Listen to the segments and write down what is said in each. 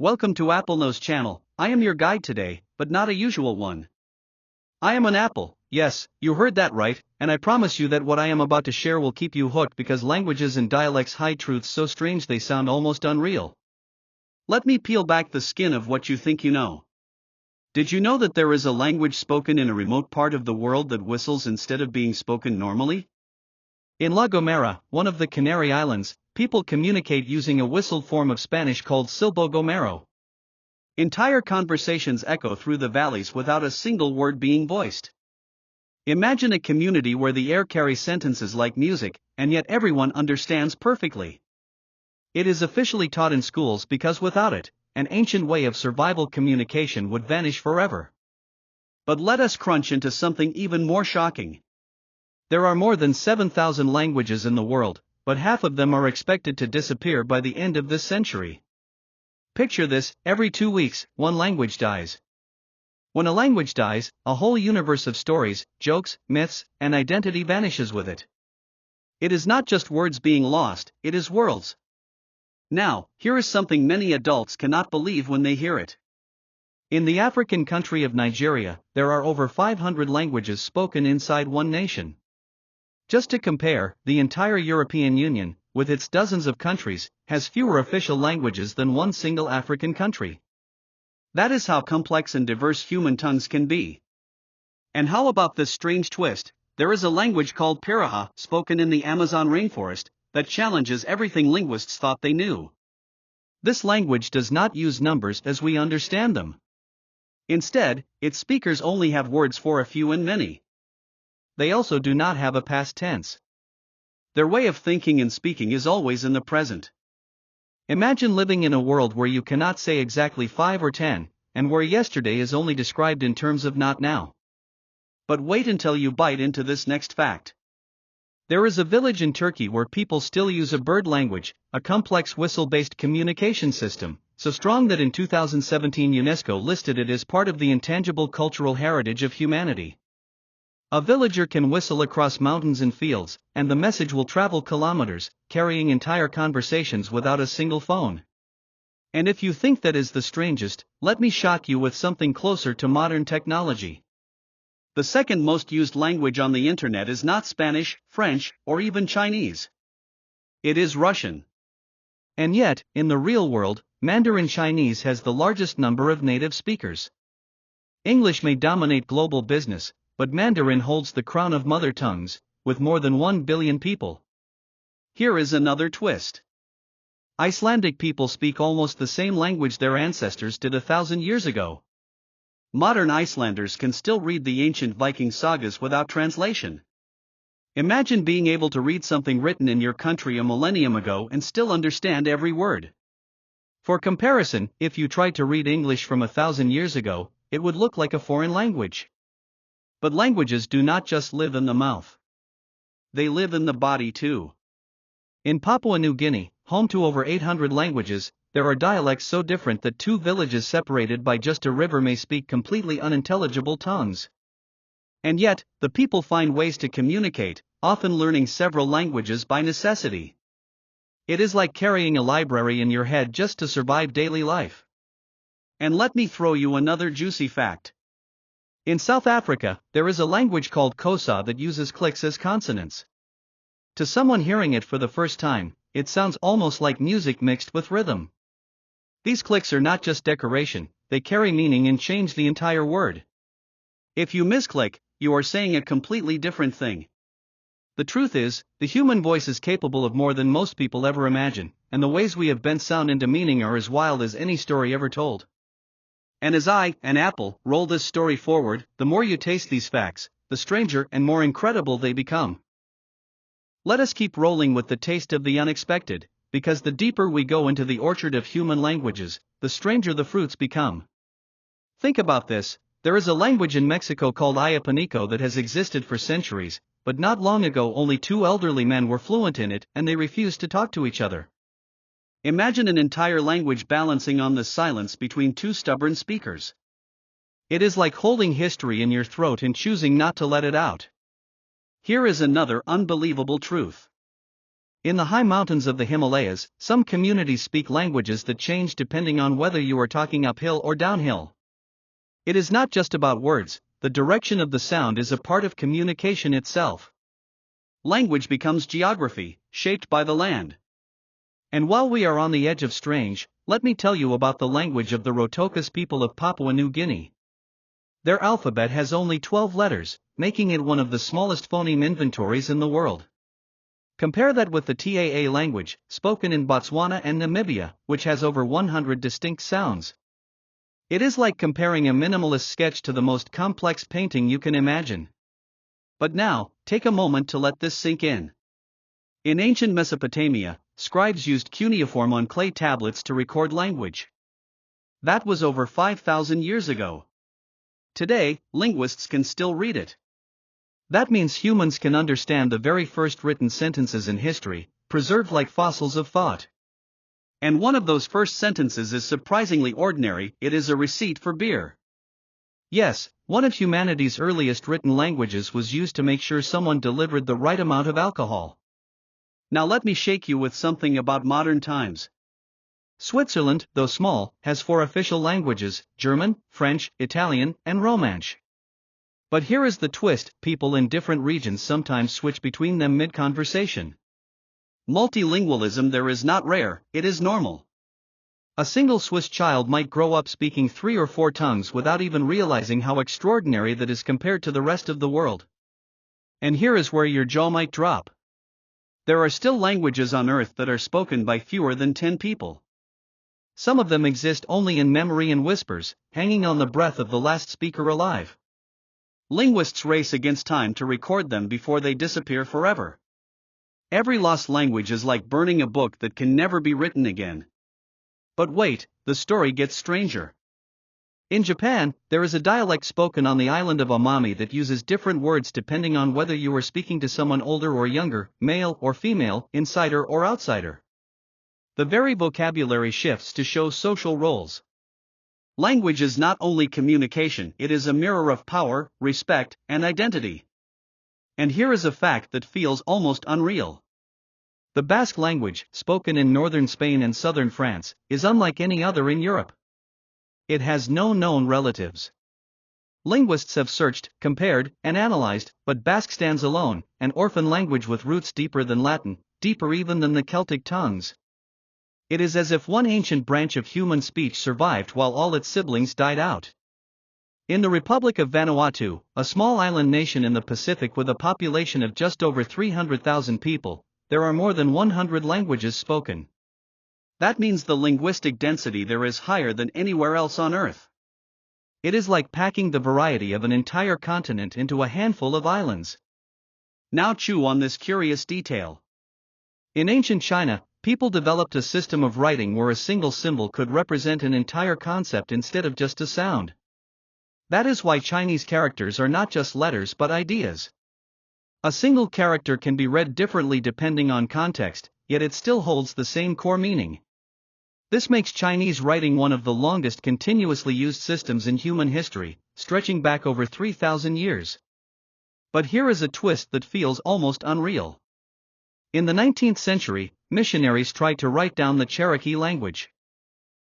Welcome to AppleKnows channel. I am your guide today, but not a usual one. I am an apple, yes, you heard that right, and I promise you that what I am about to share will keep you hooked because languages and dialects hide truths so strange they sound almost unreal. Let me peel back the skin of what you think you know. Did you know that there is a language spoken in a remote part of the world that whistles instead of being spoken normally? In La Gomera, one of the Canary Islands, people communicate using a whistled form of Spanish called silbo gomero. Entire conversations echo through the valleys without a single word being voiced. Imagine a community where the air carries sentences like music, and yet everyone understands perfectly. It is officially taught in schools because without it, an ancient way of survival communication would vanish forever. But let us crunch into something even more shocking. There are more than 7,000 languages in the world, but half of them are expected to disappear by the end of this century. Picture this: every 2 weeks, one language dies. When a language dies, a whole universe of stories, jokes, myths, and identity vanishes with it. It is not just words being lost, it is worlds. Now, here is something many adults cannot believe when they hear it. In the African country of Nigeria, there are over 500 languages spoken inside one nation. Just to compare, the entire European Union, with its dozens of countries, has fewer official languages than one single African country. That is how complex and diverse human tongues can be. And how about this strange twist? There is a language called Piraha, spoken in the Amazon rainforest, that challenges everything linguists thought they knew. This language does not use numbers as we understand them. Instead, its speakers only have words for a few and many. They also do not have a past tense. Their way of thinking and speaking is always in the present. Imagine living in a world where you cannot say exactly 5 or 10, and where yesterday is only described in terms of not now. But wait until you bite into this next fact. There is a village in Turkey where people still use a bird language, a complex whistle-based communication system, so strong that in 2017 UNESCO listed it as part of the intangible cultural heritage of humanity. A villager can whistle across mountains and fields, and the message will travel kilometers, carrying entire conversations without a single phone. And if you think that is the strangest, let me shock you with something closer to modern technology. The second most used language on the internet is not Spanish, French, or even Chinese. It is Russian. And yet, in the real world, Mandarin Chinese has the largest number of native speakers. English may dominate global business, but Mandarin holds the crown of mother tongues, with more than 1 billion people. Here is another twist. Icelandic people speak almost the same language their ancestors did 1,000 years ago. Modern Icelanders can still read the ancient Viking sagas without translation. Imagine being able to read something written in your country a millennium ago and still understand every word. For comparison, if you tried to read English from 1,000 years ago, it would look like a foreign language. But languages do not just live in the mouth. They live in the body too. In Papua New Guinea, home to over 800 languages, there are dialects so different that 2 villages separated by just a river may speak completely unintelligible tongues. And yet, the people find ways to communicate, often learning several languages by necessity. It is like carrying a library in your head just to survive daily life. And let me throw you another juicy fact. In South Africa, there is a language called Xhosa that uses clicks as consonants. To someone hearing it for the first time, it sounds almost like music mixed with rhythm. These clicks are not just decoration, they carry meaning and change the entire word. If you misclick, you are saying a completely different thing. The truth is, the human voice is capable of more than most people ever imagine, and the ways we have bent sound into meaning are as wild as any story ever told. And as I, an apple, roll this story forward, the more you taste these facts, the stranger and more incredible they become. Let us keep rolling with the taste of the unexpected, because the deeper we go into the orchard of human languages, the stranger the fruits become. Think about this: there is a language in Mexico called Ayapanico that has existed for centuries, but not long ago only 2 elderly men were fluent in it and they refused to talk to each other. Imagine an entire language balancing on the silence between 2 stubborn speakers. It is like holding history in your throat and choosing not to let it out. Here is another unbelievable truth. In the high mountains of the Himalayas, some communities speak languages that change depending on whether you are talking uphill or downhill. It is not just about words, the direction of the sound is a part of communication itself. Language becomes geography, shaped by the land. And while we are on the edge of strange, let me tell you about the language of the Rotokas people of Papua New Guinea. Their alphabet has only 12 letters, making it one of the smallest phoneme inventories in the world. Compare that with the Taa language, spoken in Botswana and Namibia, which has over 100 distinct sounds. It is like comparing a minimalist sketch to the most complex painting you can imagine. But now, take a moment to let this sink in. In ancient Mesopotamia, scribes used cuneiform on clay tablets to record language. That was over 5,000 years ago. Today, linguists can still read it. That means humans can understand the very first written sentences in history, preserved like fossils of thought. And one of those first sentences is surprisingly ordinary: it is a receipt for beer. Yes, one of humanity's earliest written languages was used to make sure someone delivered the right amount of alcohol. Now let me shake you with something about modern times. Switzerland, though small, has 4 official languages: German, French, Italian, and Romansh. But here is the twist: people in different regions sometimes switch between them mid-conversation. Multilingualism there is not rare, it is normal. A single Swiss child might grow up speaking 3 or 4 tongues without even realizing how extraordinary that is compared to the rest of the world. And here is where your jaw might drop. There are still languages on Earth that are spoken by fewer than 10 people. Some of them exist only in memory and whispers, hanging on the breath of the last speaker alive. Linguists race against time to record them before they disappear forever. Every lost language is like burning a book that can never be written again. But wait, the story gets stranger. In Japan, there is a dialect spoken on the island of Amami that uses different words depending on whether you are speaking to someone older or younger, male or female, insider or outsider. The very vocabulary shifts to show social roles. Language is not only communication, it is a mirror of power, respect, and identity. And here is a fact that feels almost unreal. The Basque language, spoken in northern Spain and southern France, is unlike any other in Europe. It has no known relatives. Linguists have searched, compared, and analyzed, but Basque stands alone, an orphan language with roots deeper than Latin, deeper even than the Celtic tongues. It is as if one ancient branch of human speech survived while all its siblings died out. In the Republic of Vanuatu, a small island nation in the Pacific with a population of just over 300,000 people, there are more than 100 languages spoken. That means the linguistic density there is higher than anywhere else on Earth. It is like packing the variety of an entire continent into a handful of islands. Now chew on this curious detail. In ancient China, people developed a system of writing where a single symbol could represent an entire concept instead of just a sound. That is why Chinese characters are not just letters but ideas. A single character can be read differently depending on context, yet it still holds the same core meaning. This makes Chinese writing one of the longest continuously used systems in human history, stretching back over 3,000 years. But here is a twist that feels almost unreal. In the 19th century, missionaries tried to write down the Cherokee language.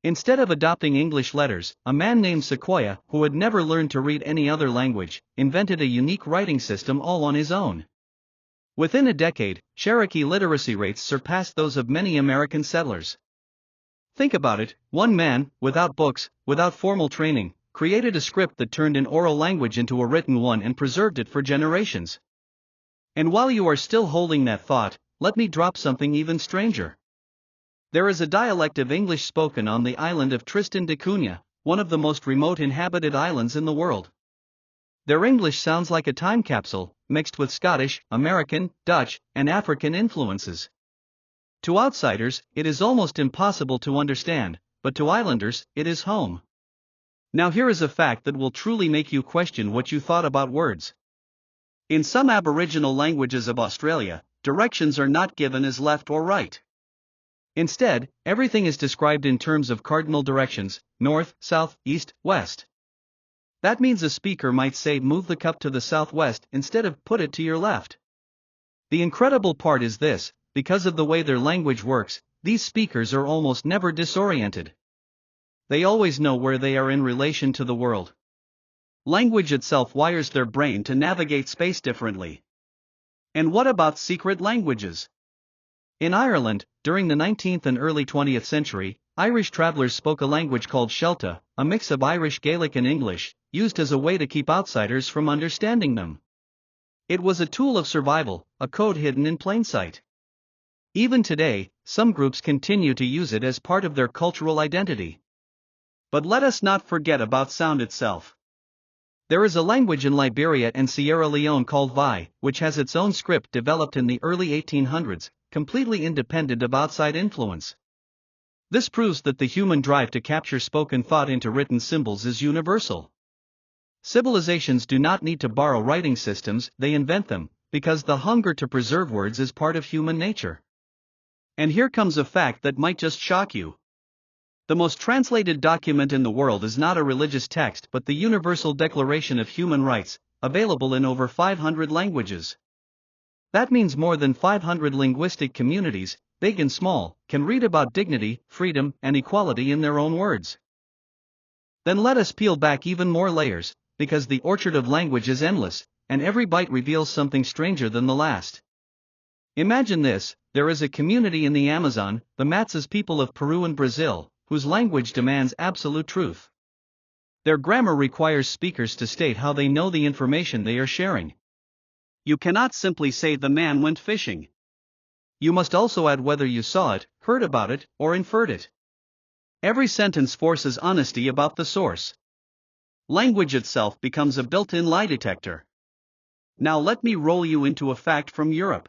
Instead of adopting English letters, a man named Sequoyah, who had never learned to read any other language, invented a unique writing system all on his own. Within a decade, Cherokee literacy rates surpassed those of many American settlers. Think about it: one man, without books, without formal training, created a script that turned an oral language into a written one and preserved it for generations. And while you are still holding that thought, let me drop something even stranger. There is a dialect of English spoken on the island of Tristan da Cunha, one of the most remote inhabited islands in the world. Their English sounds like a time capsule, mixed with Scottish, American, Dutch, and African influences. To outsiders, it is almost impossible to understand, but to islanders, it is home. Now here is a fact that will truly make you question what you thought about words. In some Aboriginal languages of Australia, directions are not given as left or right. Instead, everything is described in terms of cardinal directions: north, south, east, west. That means a speaker might say move the cup to the southwest instead of put it to your left. The incredible part is this: because of the way their language works, these speakers are almost never disoriented. They always know where they are in relation to the world. Language itself wires their brain to navigate space differently. And what about secret languages? In Ireland, during the 19th and early 20th century, Irish travelers spoke a language called Shelta, a mix of Irish Gaelic and English, used as a way to keep outsiders from understanding them. It was a tool of survival, a code hidden in plain sight. Even today, some groups continue to use it as part of their cultural identity. But let us not forget about sound itself. There is a language in Liberia and Sierra Leone called Vai, which has its own script developed in the early 1800s, completely independent of outside influence. This proves that the human drive to capture spoken thought into written symbols is universal. Civilizations do not need to borrow writing systems, they invent them, because the hunger to preserve words is part of human nature. And here comes a fact that might just shock you. The most translated document in the world is not a religious text but the Universal Declaration of Human Rights, available in over 500 languages. That means more than 500 linguistic communities, big and small, can read about dignity, freedom, and equality in their own words. Then let us peel back even more layers, because the orchard of language is endless, and every bite reveals something stranger than the last. Imagine this: there is a community in the Amazon, the Matsas people of Peru and Brazil, whose language demands absolute truth. Their grammar requires speakers to state how they know the information they are sharing. You cannot simply say the man went fishing. You must also add whether you saw it, heard about it, or inferred it. Every sentence forces honesty about the source. Language itself becomes a built-in lie detector. Now let me roll you into a fact from Europe.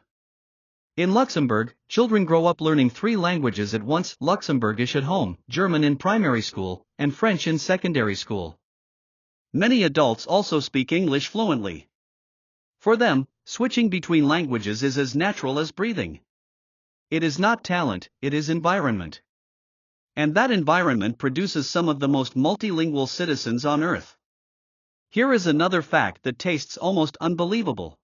In Luxembourg, children grow up learning 3 languages at once: Luxembourgish at home, German in primary school, and French in secondary school. Many adults also speak English fluently. For them, switching between languages is as natural as breathing. It is not talent, it is environment. And that environment produces some of the most multilingual citizens on Earth. Here is another fact that tastes almost unbelievable.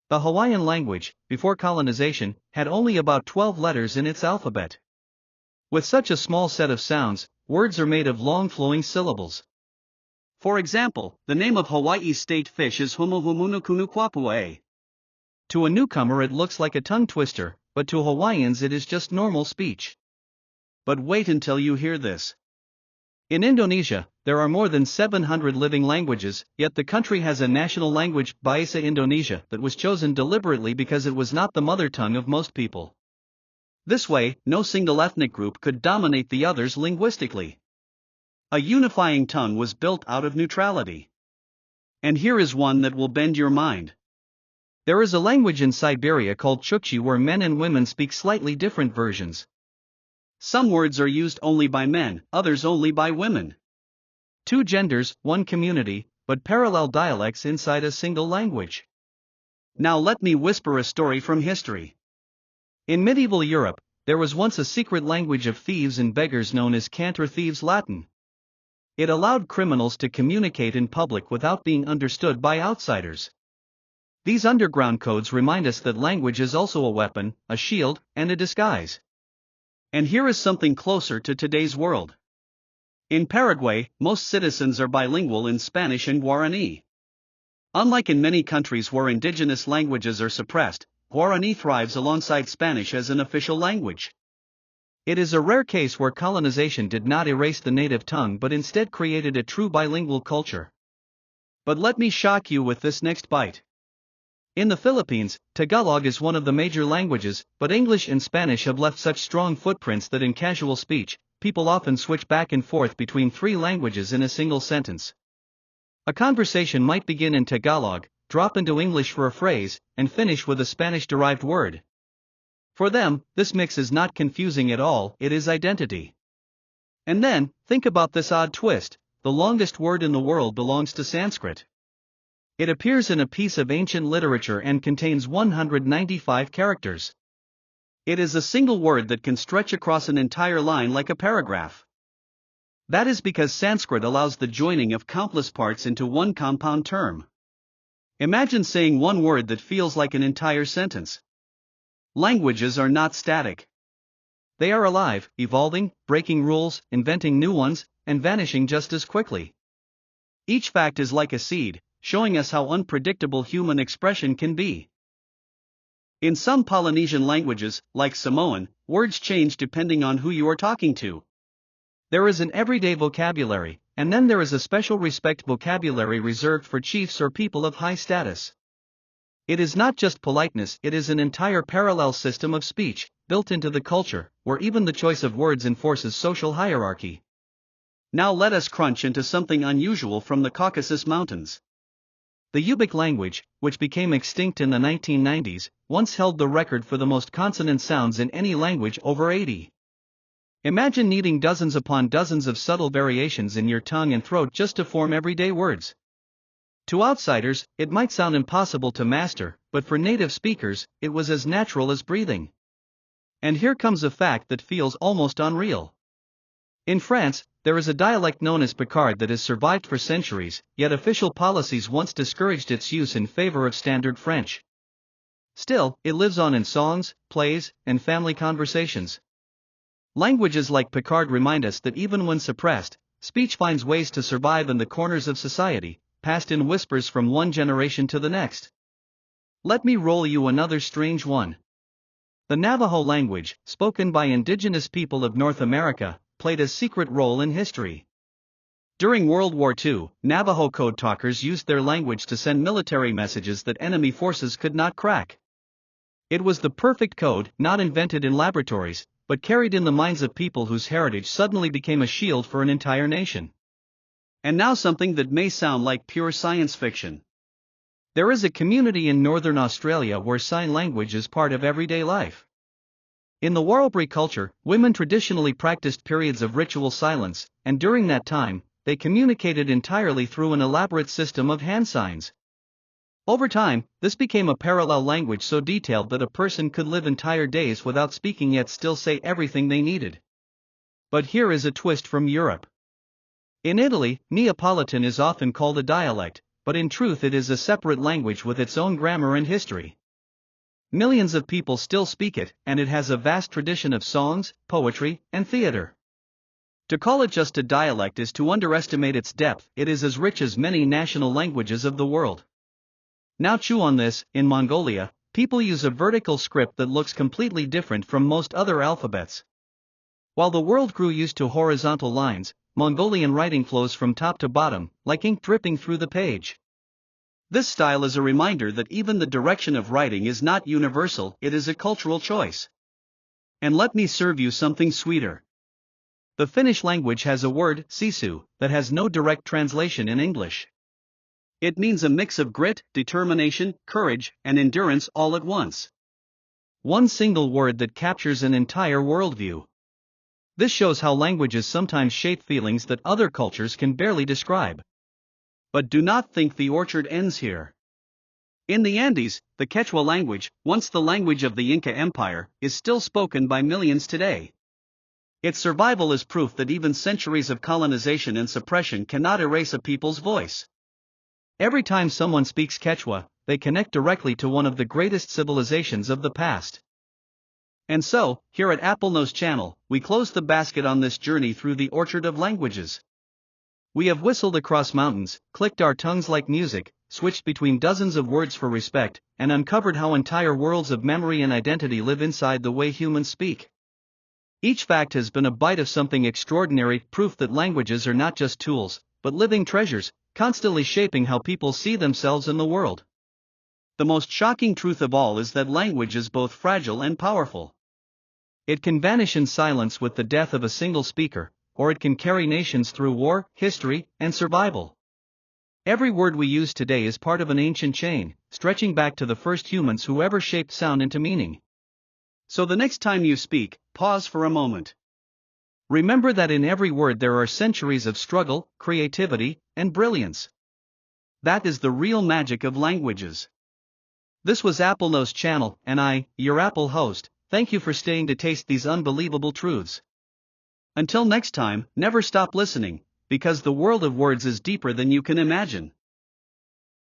The Hawaiian language, before colonization, had only about 12 letters in its alphabet. With such a small set of sounds, words are made of long flowing syllables. For example, the name of Hawaii's state fish is Humuhumunukunukwapue. To a newcomer it looks like a tongue twister, but to Hawaiians it is just normal speech. But wait until you hear this. In Indonesia, there are more than 700 living languages, yet the country has a national language, Bahasa Indonesia, that was chosen deliberately because it was not the mother tongue of most people. This way, no single ethnic group could dominate the others linguistically. A unifying tongue was built out of neutrality. And here is one that will bend your mind. There is a language in Siberia called Chukchi where men and women speak slightly different versions. Some words are used only by men, others only by women. 2 genders, 1 community, but parallel dialects inside a single language. Now let me whisper a story from history. In medieval Europe, there was once a secret language of thieves and beggars known as cant or thieves' Latin. It allowed criminals to communicate in public without being understood by outsiders. These underground codes remind us that language is also a weapon, a shield, and a disguise. And here is something closer to today's world. In Paraguay, most citizens are bilingual in Spanish and Guarani. Unlike in many countries where indigenous languages are suppressed, Guarani thrives alongside Spanish as an official language. It is a rare case where colonization did not erase the native tongue but instead created a true bilingual culture. But let me shock you with this next bite. In the Philippines, Tagalog is one of the major languages, but English and Spanish have left such strong footprints that in casual speech, people often switch back and forth between 3 languages in a single sentence. A conversation might begin in Tagalog, drop into English for a phrase, and finish with a Spanish-derived word. For them, this mix is not confusing at all, it is identity. And then, think about this odd twist: the longest word in the world belongs to Sanskrit. It appears in a piece of ancient literature and contains 195 characters. It is a single word that can stretch across an entire line like a paragraph. That is because Sanskrit allows the joining of countless parts into one compound term. Imagine saying one word that feels like an entire sentence. Languages are not static. They are alive, evolving, breaking rules, inventing new ones, and vanishing just as quickly. Each fact is like a seed, showing us how unpredictable human expression can be. In some Polynesian languages, like Samoan, words change depending on who you are talking to. There is an everyday vocabulary, and then there is a special respect vocabulary reserved for chiefs or people of high status. It is not just politeness, it is an entire parallel system of speech, built into the culture, where even the choice of words enforces social hierarchy. Now let us crunch into something unusual from the Caucasus Mountains. The Ubykh language, which became extinct in the 1990s, once held the record for the most consonant sounds in any language, over 80. Imagine needing dozens upon dozens of subtle variations in your tongue and throat just to form everyday words. To outsiders, it might sound impossible to master, but for native speakers, it was as natural as breathing. And here comes a fact that feels almost unreal. In France, there is a dialect known as Picard that has survived for centuries, yet official policies once discouraged its use in favor of standard French. Still, it lives on in songs, plays, and family conversations. Languages like Picard remind us that even when suppressed, speech finds ways to survive in the corners of society, passed in whispers from one generation to the next. Let me roll you another strange one. The Navajo language, spoken by indigenous people of North America, played a secret role in history. During World War II, Navajo code talkers used their language to send military messages that enemy forces could not crack. It was the perfect code, not invented in laboratories, but carried in the minds of people whose heritage suddenly became a shield for an entire nation. And now something that may sound like pure science fiction. There is a community in northern Australia where sign language is part of everyday life. In the Warlpiri culture, women traditionally practiced periods of ritual silence, and during that time, they communicated entirely through an elaborate system of hand signs. Over time, this became a parallel language so detailed that a person could live entire days without speaking yet still say everything they needed. But here is a twist from Europe. In Italy, Neapolitan is often called a dialect, but in truth it is a separate language with its own grammar and history. Millions of people still speak it, and it has a vast tradition of songs, poetry, and theater. To call it just a dialect is to underestimate its depth. It is as rich as many national languages of the world. Now chew on this. In Mongolia, people use a vertical script that looks completely different from most other alphabets. While the world grew used to horizontal lines, Mongolian writing flows from top to bottom, like ink dripping through the page. This style is a reminder that even the direction of writing is not universal, it is a cultural choice. And let me serve you something sweeter. The Finnish language has a word, sisu, that has no direct translation in English. It means a mix of grit, determination, courage, and endurance all at once. One single word that captures an entire worldview. This shows how languages sometimes shape feelings that other cultures can barely describe. But do not think the orchard ends here. In the Andes, the Quechua language, once the language of the Inca Empire, is still spoken by millions today. Its survival is proof that even centuries of colonization and suppression cannot erase a people's voice. Every time someone speaks Quechua, they connect directly to one of the greatest civilizations of the past. And so, here at AppleKnows channel, we close the basket on this journey through the orchard of languages. We have whistled across mountains, clicked our tongues like music, switched between dozens of words for respect, and uncovered how entire worlds of memory and identity live inside the way humans speak. Each fact has been a bite of something extraordinary, proof that languages are not just tools, but living treasures, constantly shaping how people see themselves in the world. The most shocking truth of all is that language is both fragile and powerful. It can vanish in silence with the death of a single speaker, or it can carry nations through war, history, and survival. Every word we use today is part of an ancient chain, stretching back to the first humans who ever shaped sound into meaning. So the next time you speak, pause for a moment. Remember that in every word there are centuries of struggle, creativity, and brilliance. That is the real magic of languages. This was AppleKnows channel, and I, your Apple host, thank you for staying to taste these unbelievable truths. Until next time, never stop listening, because the world of words is deeper than you can imagine.